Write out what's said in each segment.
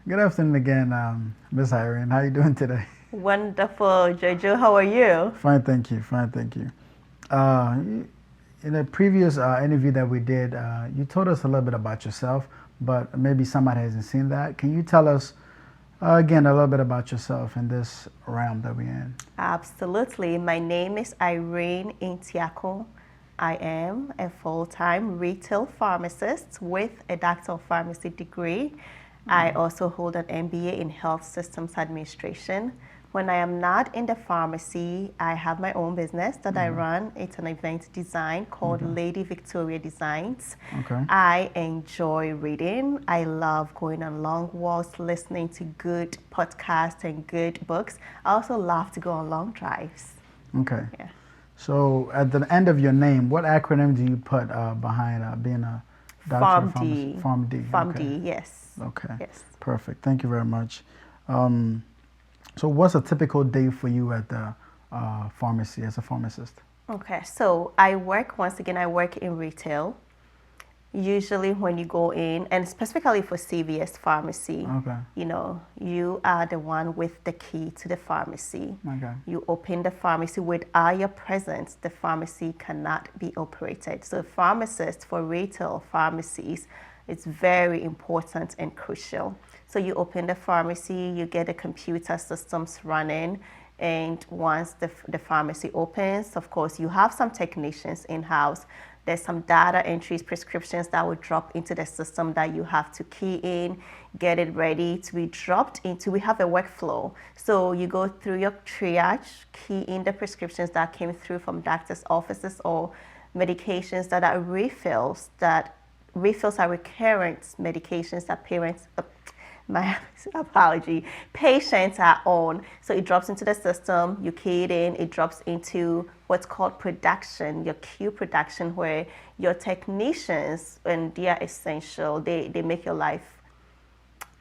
Good afternoon again, Miss Irene. How are you doing today? Wonderful, Jojo. How are you? Fine, thank you. Fine, thank you. In a previous interview that we did, you told us a little bit about yourself, but maybe somebody hasn't seen that. Can you tell us again a little bit about yourself in this realm that we're in? Absolutely. My name is Irene Ntiako. I am a full-time retail pharmacist with a Doctor of Pharmacy degree. I also hold an MBA in Health Systems Administration. When I am not in the pharmacy, I have my own business that I run. It's an event design called Lady Victoria Designs. Okay. I enjoy reading. I love going on long walks, listening to good podcasts and good books. I also love to go on long drives. Okay. Yeah. So at the end of your name, what acronym do you put behind being a doctor of pharmacy? PharmD. PharmD. PharmD, yes. Okay. Yes. Perfect. Thank you very much. So what's a typical day for you at the pharmacy as a pharmacist? Okay, so once again, I work in retail. Usually when you go in, and specifically for CVS pharmacy, Okay. you are the one with the key to the pharmacy. Okay. You open the pharmacy. Without your presence, the pharmacy cannot be operated. So pharmacists for retail pharmacies, it's very important and crucial. So you open the pharmacy, you get the computer systems running, and once the pharmacy opens, of course, you have some technicians in-house. There's some data entries, prescriptions that will drop into the system that you have to key in, get it ready to be dropped into. We have a workflow. So you go through your triage, key in the prescriptions that came through from doctor's offices or medications that are refills. That refills are recurrent medications that patients are on. So it drops into the system, you key it in, it drops into what's called production, your queue production, where your technicians, and they are essential, they make your life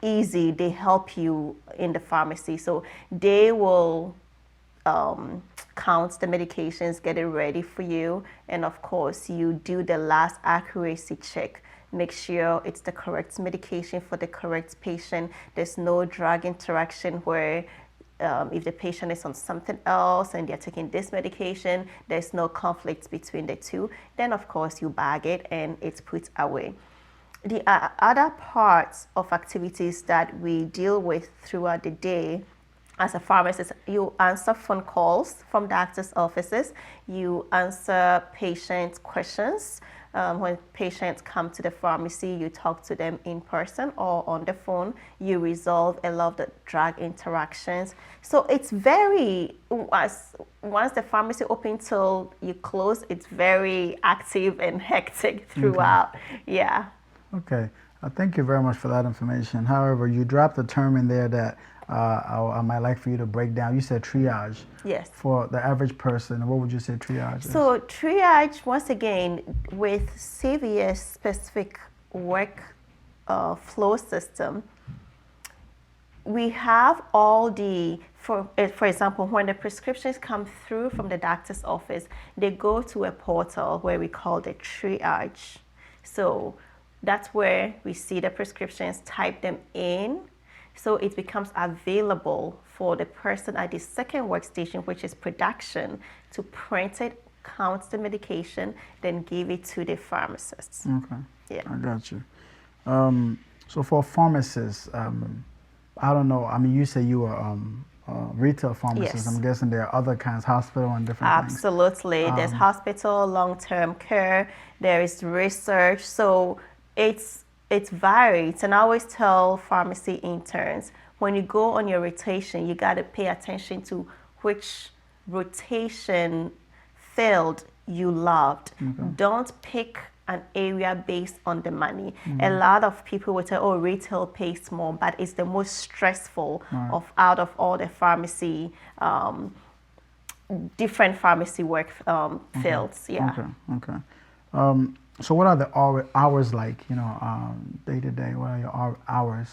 easy, they help you in the pharmacy. So they will count the medications, get it ready for you, and of course you do the last accuracy check. Make sure it's the correct medication for the correct patient. There's no drug interaction where if the patient is on something else and they're taking this medication, there's no conflict between the two. Then of course you bag it and it's put away. The other parts of activities that we deal with throughout the day as a pharmacist, you answer phone calls from doctors' offices, you answer patient questions. When patients come to the pharmacy, you talk to them in person or on the phone. You resolve a lot of the drug interactions. So it's once the pharmacy opens till you close, it's very active and hectic throughout. Okay. Yeah. Okay. Thank you very much for that information. However, you dropped a term in there that I might like for you to break down. You said triage. Yes. For the average person, what would you say triage is? So triage, once again, with CVS specific work flow system, we have all for example, when the prescriptions come through from the doctor's office, they go to a portal where we call the triage. So that's where we see the prescriptions, type them in. So it becomes available for the person at the second workstation, which is production, to print it, count the medication, then give it to the pharmacist. Okay. Yeah. I got you. So for pharmacists, I don't know. I mean, you say you are retail pharmacist. Yes. I'm guessing there are other kinds, hospital and different Absolutely. things. There's hospital, long-term care, there is research. So it's varied. And I always tell pharmacy interns, when you go on your rotation, you got to pay attention to which rotation field you loved. Okay. Don't pick an area based on the money. A lot of people would say, oh, retail pays more, but it's the most stressful out of all the pharmacy, different pharmacy work fields. Yeah. Okay. So what are the hours like, day to day? What are your hours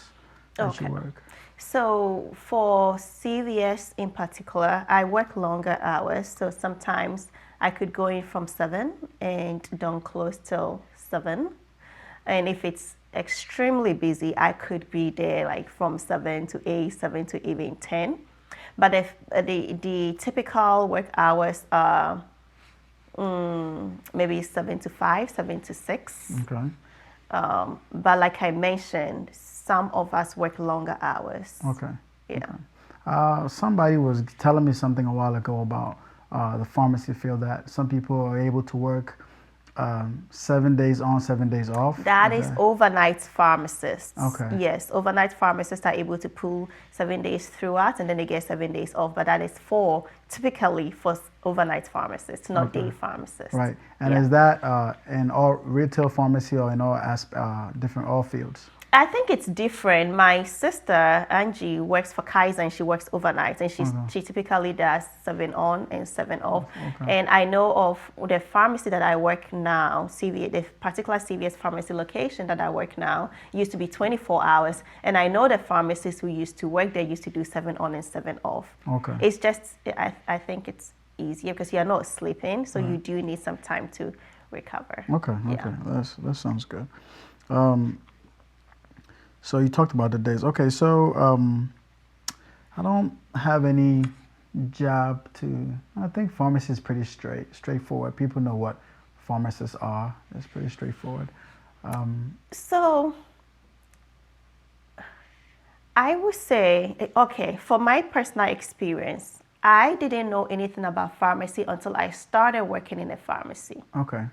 that you work? So for CVS in particular, I work longer hours. So sometimes I could go in from 7 and don't close till 7. And if it's extremely busy, I could be there like from 7 to 8, 7 to even 10. But if the typical work hours are maybe 7 to 5, 7 to 6. Okay. But like I mentioned, some of us work longer hours. Okay. Yeah. Okay. Somebody was telling me something a while ago about the pharmacy field, that some people are able to work 7 days on, 7 days off. That is overnight pharmacists. Okay. Yes, overnight pharmacists are able to pull 7 days throughout and then they get 7 days off. But that is typically for overnight pharmacists, not day pharmacists. Right. And is that in all retail pharmacy or in all different all fields? I think it's different. My sister, Angie, works for Kaiser and she works overnight and she typically does 7 on and 7 off. Okay. And I know of the pharmacy that I work now, the particular CVS pharmacy location that I work now used to be 24 hours. And I know the pharmacists who used to work there used to do 7 on and 7 off. Okay. It's just, I think it's easier because you're not sleeping, so you do need some time to recover. Okay, okay. Yeah. That sounds good. So you talked about the days. Okay, so I don't have any job I think pharmacy is pretty straightforward. People know what pharmacists are. It's pretty straightforward. So I would say, okay, for my personal experience, I didn't know anything about pharmacy until I started working in a pharmacy. Okay.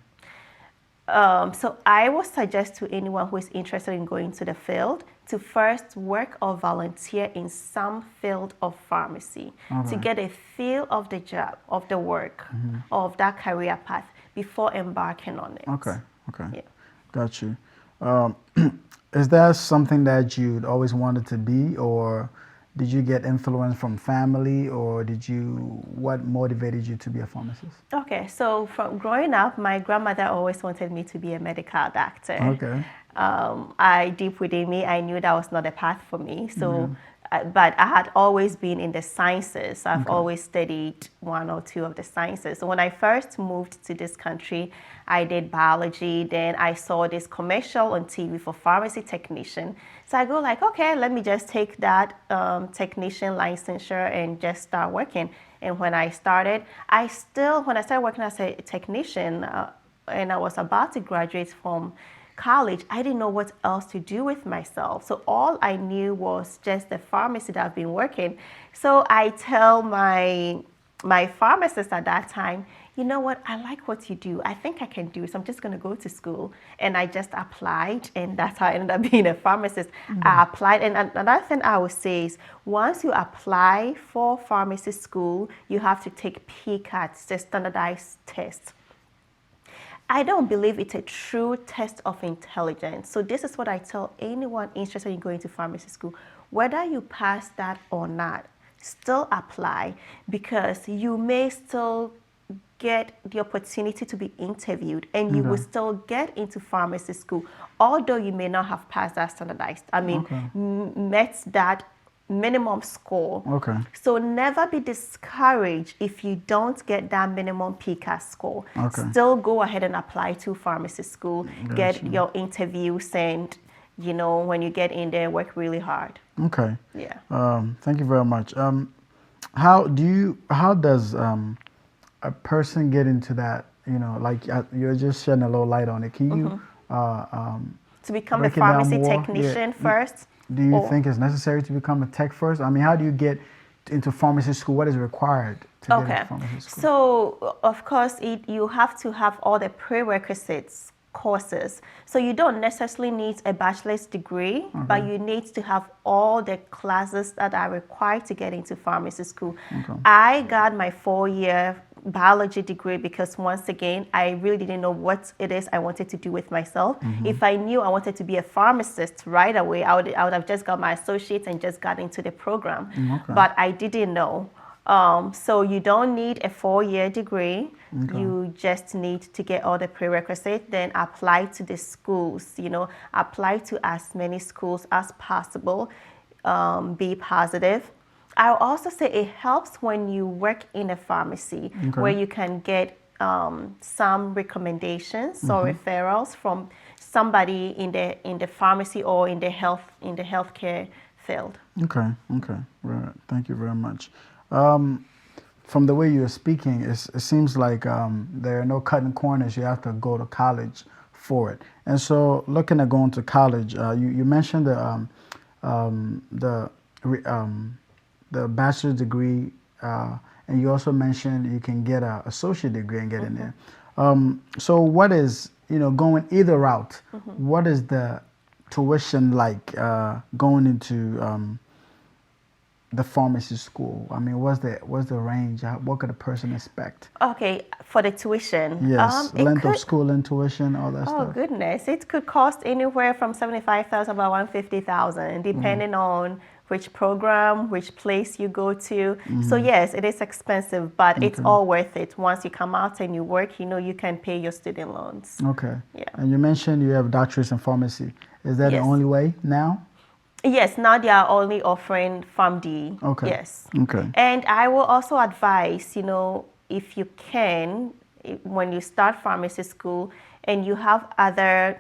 So I would suggest to anyone who is interested in going to the field to first work or volunteer in some field of pharmacy to get a feel of the job, of the work, of that career path before embarking on it. Okay, okay. Yeah. Got you. Is that something that you'd always wanted to be, or did you get influence from family, or what motivated you to be a pharmacist? Okay, so from growing up, my grandmother always wanted me to be a medical doctor. Okay. Deep within me, I knew that was not a path for me. So, but I had always been in the sciences. I've always studied 1 or 2 of the sciences. So when I first moved to this country, I did biology. Then I saw this commercial on TV for pharmacy technician. So I go like, okay, let me just take that technician licensure and just start working. And when I started, when I started working as a technician and I was about to graduate from college, I didn't know what else to do with myself. So all I knew was just the pharmacy that I've been working. So I tell my pharmacist at that time, you know what, I like what you do. I think I can do it. So I'm just going to go to school. And I just applied, and that's how I ended up being a pharmacist. I applied, and another thing I would say is once you apply for pharmacy school, you have to take PCAT, the standardized test. I don't believe it's a true test of intelligence. So this is what I tell anyone interested in going to pharmacy school. Whether you pass that or not, still apply, because you may still get the opportunity to be interviewed and you will still get into pharmacy school, although you may not have passed that standardized. Met that minimum score. Okay. So never be discouraged if you don't get that minimum PCAT score. Okay. Still go ahead and apply to pharmacy school, get your interviews, and when you get in there, work really hard. Okay. Yeah. Thank you very much. How does a person get into that? Like you're just shedding a little light on it. Can you to become a pharmacy technician first? Do you think it's necessary to become a tech first? I mean, how do you get into pharmacy school? What is required to get into pharmacy school? So, of course, you have to have all the prerequisites courses. So you don't necessarily need a bachelor's degree, but you need to have all the classes that are required to get into pharmacy school. I got my 4-year biology degree because, once again, I really didn't know what it is I wanted to do with myself. If I knew I wanted to be a pharmacist right away, I would have just got my associates and just got into the program. But I didn't know. So you don't need a 4-year degree. You just need to get all the prerequisites, then apply to the schools, apply to as many schools as possible, be positive. I'll also say it helps when you work in a pharmacy where you can get some recommendations or referrals from somebody in the pharmacy or in the healthcare field. Okay, okay, right. Thank you very much. From the way you're speaking, it seems like there are no cutting corners. You have to go to college for it. And so, looking at going to college, you mentioned the bachelor's degree, and you also mentioned you can get an associate degree and get in there. So, what is, going either route? What is the tuition like going into the pharmacy school? I mean, what's the range? What could a person expect? Okay, for the tuition. Yes, length of school and tuition, all that stuff. Oh goodness, it could cost anywhere from 75,000 about 150,000, depending on which program, which place you go to. So yes, it is expensive, but it's all worth it. Once you come out and you work, you can pay your student loans. Okay. Yeah. And you mentioned you have doctorates in pharmacy. Is that the Yes. only way now? Yes, now they are only offering PharmD. Okay. Yes. Okay. And I will also advise, if you can, when you start pharmacy school and you have other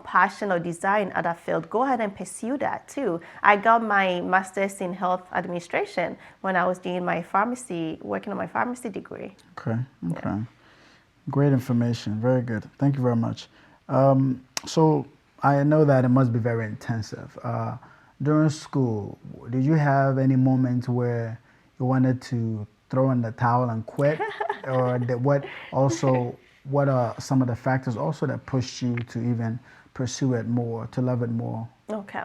passion or desire in other field, go ahead and pursue that too. I got my master's in health administration when I was doing my pharmacy, working on my pharmacy degree. Okay. Okay. Yeah. Great information. Very good. Thank you very much. So I know that it must be very intensive. During school, did you have any moments where you wanted to throw in the towel and quit? Or what are some of the factors also that pushed you to even pursue it more, to love it more? Okay.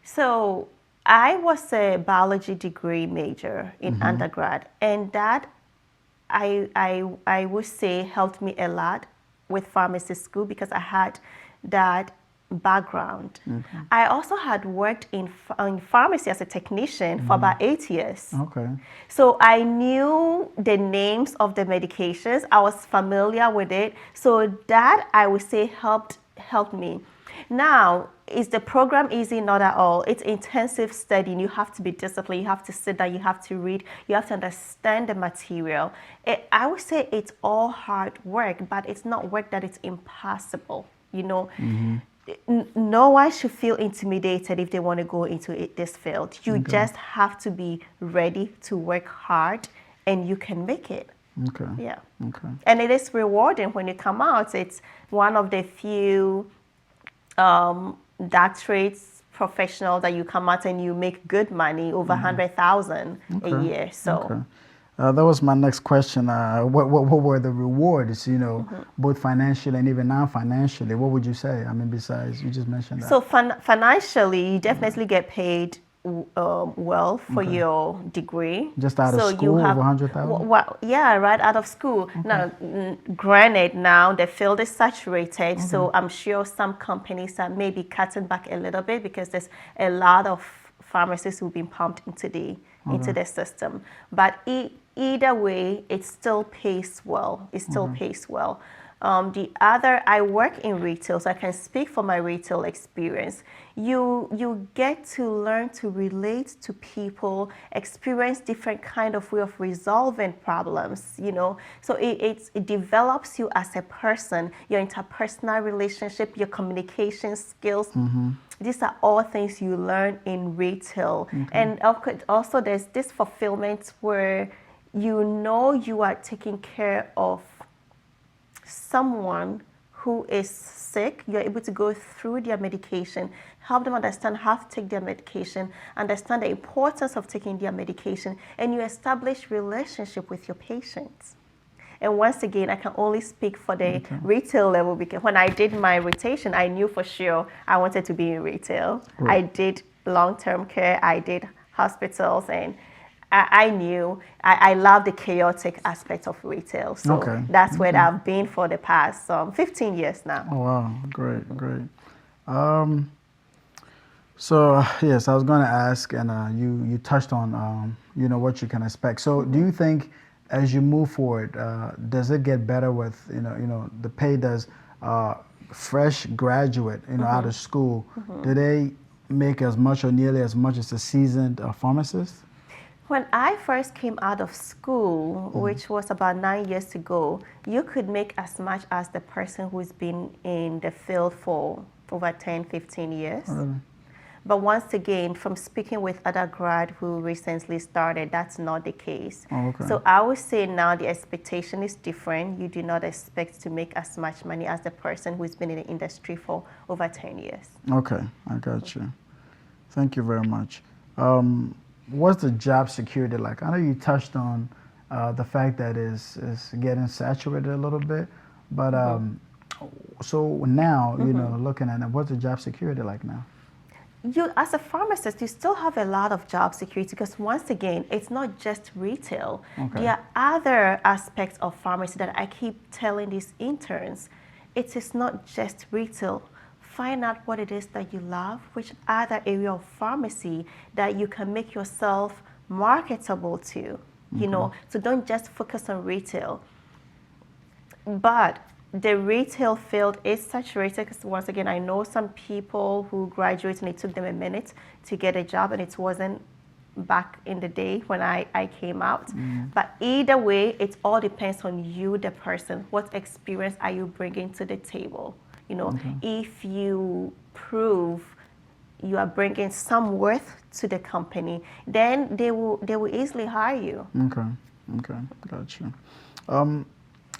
So I was a biology degree major in undergrad, and that I would say helped me a lot with pharmacy school because I had that background. I also had worked in pharmacy as a technician for about 8 years. Okay. So I knew the names of the medications. I was familiar with it. So that I would say helped me. Now, is the program easy? Not at all. It's intensive studying. You have to be disciplined. You have to sit down. You have to read. You have to understand the material. I would say it's all hard work, but it's not work that it's impossible. No one should feel intimidated if they want to go into this field. You just have to be ready to work hard, and you can make it. Okay. Yeah. Okay. And it is rewarding when you come out. It's one of the few doctorates professionals that you come out and you make good money, over 100,000 a year. So. Okay. That was my next question. What were the rewards, both financially and even non-financially? What would you say? I mean, besides, you just mentioned that. So financially, you definitely get paid well for your degree. Just out of school, over 100,000? Well, yeah, right out of school. Now, granted, now the field is saturated, so I'm sure some companies are maybe cutting back a little bit because there's a lot of pharmacists who've been pumped into the system. But either way, it still pays well. It still pays well. I work in retail, so I can speak for my retail experience. You get to learn to relate to people, experience different kind of way of resolving problems, So it develops you as a person, your interpersonal relationship, your communication skills. These are all things you learn in retail. And also there's this fulfillment where you are taking care of someone who is sick. You're able to go through their medication, help them understand how to take their medication, understand the importance of taking their medication, and you establish relationship with your patients. And once again, I can only speak for the retail level because when I did my rotation, I knew for sure I wanted to be in retail. I did long-term care, I did hospitals, and I knew I love the chaotic aspect of retail. So that's where I've been for the past 15 years now. Oh, wow. Great. So, yes, I was going to ask, and you touched on, what you can expect. So do you think as you move forward, does it get better with, the pay? Does fresh graduate, out of school, do they make as much or nearly as much as a seasoned pharmacist? When I first came out of school, which was about 9 years ago, you could make as much as the person who's been in the field for over 10, 15 years. Really? But once again, from speaking with other grad who recently started, that's not the case. Oh, okay. So I would say now the expectation is different. You do not expect to make as much money as the person who's been in the industry for over 10 years. Okay, I got you. Thank you very much. What's the job security like? I know you touched on the fact that is getting saturated a little bit, but so now, you know, looking at it, what's the job security like now? You, as a pharmacist, you still have a lot of job security because once again, it's not just retail. Okay. There are other aspects of pharmacy that I keep telling these interns. It is not just retail. Find out what it is that you love, which other area of pharmacy that you can make yourself marketable to, you know. So don't just focus on retail. But the retail field is saturated because once again, I know some people who graduate and it took them a minute to get a job and it wasn't back in the day when I came out. But either way, it all depends on you, the person. What experience are you bringing to the table? You know, if you prove you are bringing some worth to the company, then they will easily hire you. Okay, got you.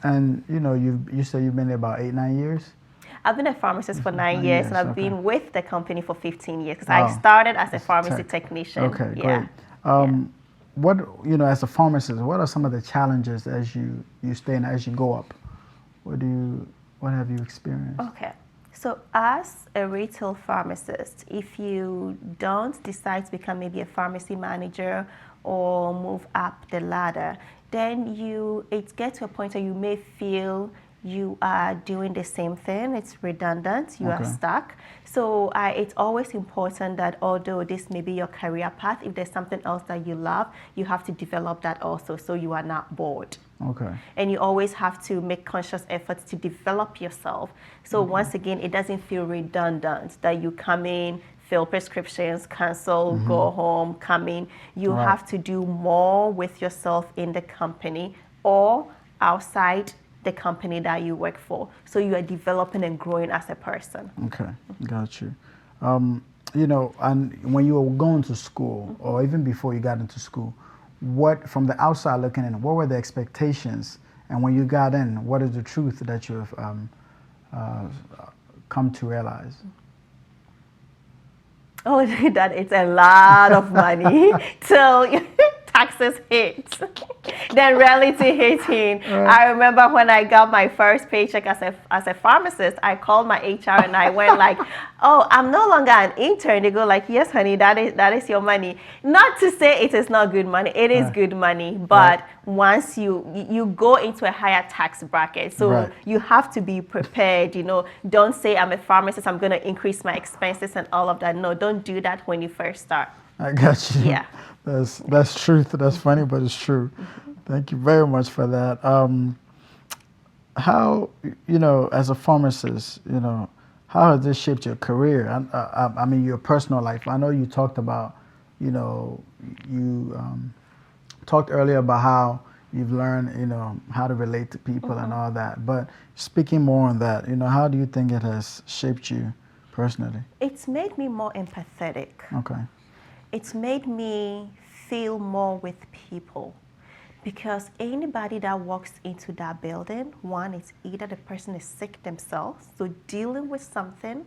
And you know, you said you've been there about 8, 9 years. I've been a pharmacist for 9 9 years, and I've okay. been with the company for 15 years because I started as a pharmacy technician. Okay, great. What, you know, as a pharmacist, what are some of the challenges as you stay in, as you go up? What have you experienced? Okay. So as a retail pharmacist, if you don't decide to become maybe a pharmacy manager or move up the ladder, then it gets to a point where you may feel you are doing the same thing. It's redundant. You are stuck. So it's always important that although this may be your career path, if there's something else that you love, you have to develop that also so you are not bored. Okay. And you always have to make conscious efforts to develop yourself. So once again, it doesn't feel redundant that you come in, fill prescriptions, cancel, go home, come in. You have to do more with yourself in the company or outside the company that you work for. So you are developing and growing as a person. Okay, got you. You know, and when you were going to school, or even before you got into school, what, from the outside looking in, what were the expectations? And when you got in, what is the truth that you have come to realize? Oh, that it's a lot of money till taxes hit. Then reality hitting. I remember when I got my first paycheck as a pharmacist, I called my HR and I went like, "Oh, I'm no longer an intern." They go like, "Yes, honey, that is your money." Not to say it is not good money. It is good money, but once you go into a higher tax bracket, so you have to be prepared. You know, don't say I'm a pharmacist, I'm going to increase my expenses and all of that. No, don't do that when you first start. I got you. Yeah. That's truth. That's funny, but it's true. Thank you very much for that. How, you know, as a pharmacist, you know, how has this shaped your career? I mean, your personal life. I know you talked about, you know, you talked earlier about how you've learned, you know, how to relate to people and all that. But speaking more on that, you know, how do you think it has shaped you personally? It's made me more empathetic. Okay. It's made me feel more with people because anybody that walks into that building, one, it's either the person is sick themselves, so dealing with something,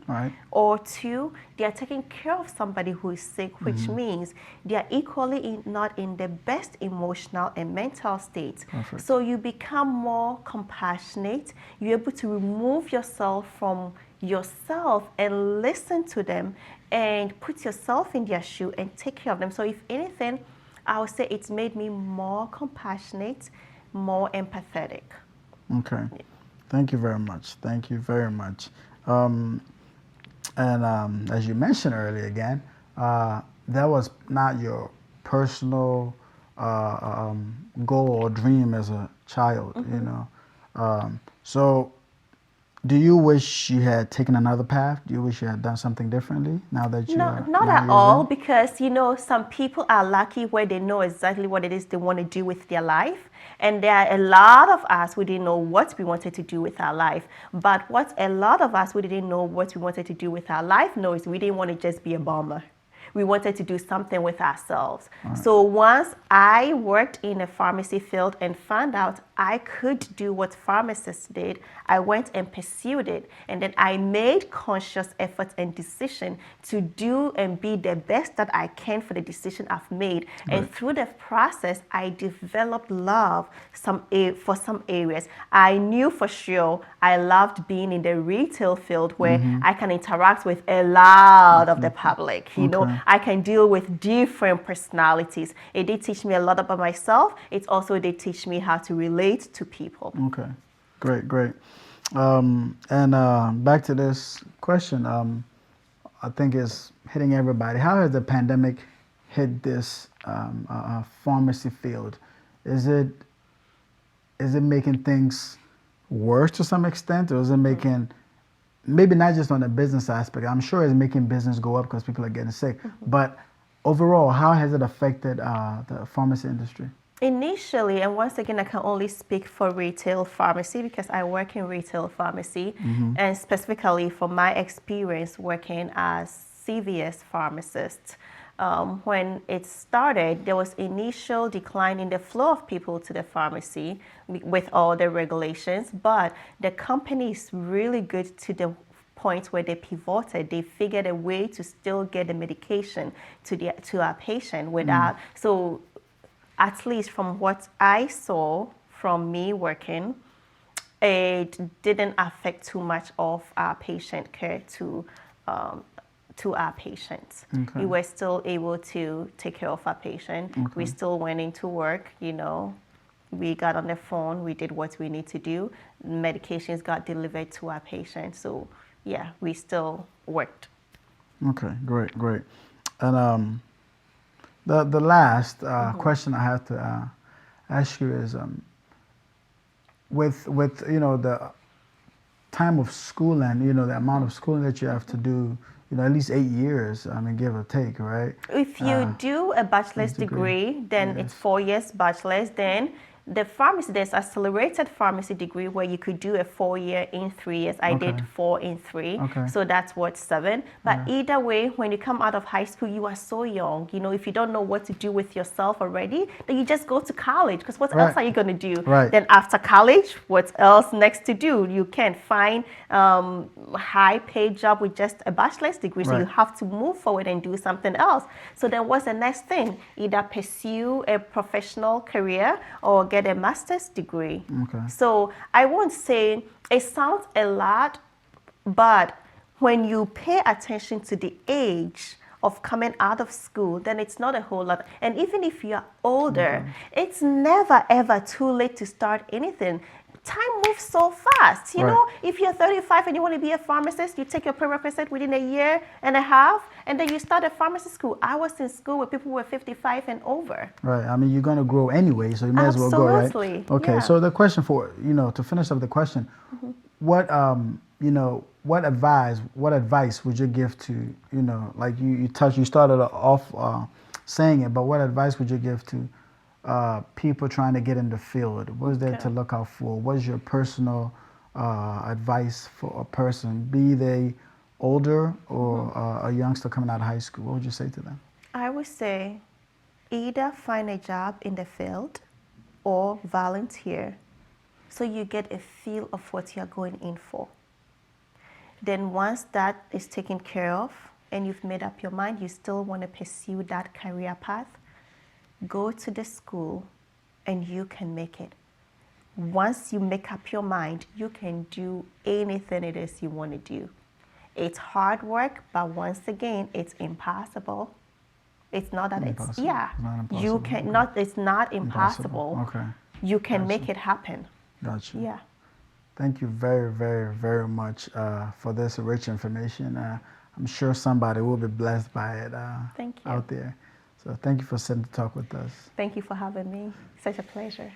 or two, they are taking care of somebody who is sick, which means they are equally not in the best emotional and mental state. Perfect. So you become more compassionate. You're able to remove yourself from yourself and listen to them and put yourself in their shoe and take care of them. So if anything, I would say it's made me more compassionate, more empathetic. Okay. Thank you very much. Thank you very much. And as you mentioned earlier again, that was not your personal goal or dream as a child, you know. So Do you wish you had taken another path? Do you wish you had done something differently now that you No, are not 9 at years all, in? because some people are lucky where they know exactly what it is they want to do with their life. And there are a lot of us, we didn't know what we wanted to do with our life. But what a lot of us, we didn't know what we wanted to do with our life, no, is we didn't want to just be a bomber. We wanted to do something with ourselves. Right. So once I worked in a pharmacy field and found out I could do what pharmacists did, I went and pursued it. And then I made conscious efforts and decision to do and be the best that I can for the decision I've made. Right. And through the process, I developed love for some areas. I knew for sure I loved being in the retail field where I can interact with a lot of the public. Okay. I can deal with different personalities. It did teach me a lot about myself. It also did teach me how to relate to people. Okay. Great, great. Back to this question, I think it's hitting everybody. How has the pandemic hit this pharmacy field? Is it making things worse to some extent, or is it making, maybe not just on the business aspect, I'm sure it's making business go up because people are getting sick, but overall, how has it affected the pharmacy industry? Initially, and once again, I can only speak for retail pharmacy because I work in retail pharmacy, and specifically for my experience working as CVS pharmacist. When it started, there was initial decline in the flow of people to the pharmacy with all the regulations, but the company is really good to the point where they pivoted. They figured a way to still get the medication to our patient without, so at least from what I saw from me working, it didn't affect too much of our patient care to our patients. Okay. We were still able to take care of our patient. Okay. We still went into work, we got on the phone, we did what we need to do. Medications got delivered to our patients. So yeah, we still worked. Okay, great, great. And the last question I have to ask you is, with the time of schooling, the amount of schooling that you have to do, at least 8 years, I mean, give or take, right? If you do a bachelor's degree, then Yes. it's 4 years bachelor's. Then the pharmacy, there's accelerated pharmacy degree where you could do a 4-year in 3 years. I Okay. did 4 in 3. Okay. So that's what, 7. But either way, when you come out of high school, you are so young. If you don't know what to do with yourself already, then you just go to college. Because what else are you going to do? Right. Then after college, what else next to do? You can't find high paid job with just a bachelor's degree. So Right. you have to move forward and do something else. So then what's the next thing? Either pursue a professional career or get a master's degree. Okay. So I won't say it sounds a lot, but when you pay attention to the age of coming out of school, then it's not a whole lot. And even if you're older, it's never ever too late to start anything. Time moves so fast. You Right. know, if you're 35 and you want to be a pharmacist, you take your prerequisite within a year and a half, and then you start a pharmacy school. I was in school where people were 55 and over. Right. I mean, you're going to grow anyway, so you may as well go, right? Absolutely, Okay. yeah. So the question for, to finish up the question, what what advice would you give to, like you started off saying it, but what advice would you give to people trying to get in the field? What's there to look out for? What's your personal advice for a person, be they older or a youngster coming out of high school? What would you say to them? I would say either find a job in the field or volunteer so you get a feel of what you're going in for. Then once that is taken care of and you've made up your mind, you still want to pursue that career path, go to the school and you can make it. Once you make up your mind, you can do anything it is you want to do. It's hard work, but once again, it's impossible. It's not that Impossible. it's, yeah. It's not impossible. You can Okay. not, it's not impossible. Okay. You can Gotcha. make it happen. Gotcha. Yeah. Thank you very, very, very much for this rich information. I'm sure somebody will be blessed by it Thank you. out there. So thank you for sitting to talk with us. Thank you for having me. Such a pleasure.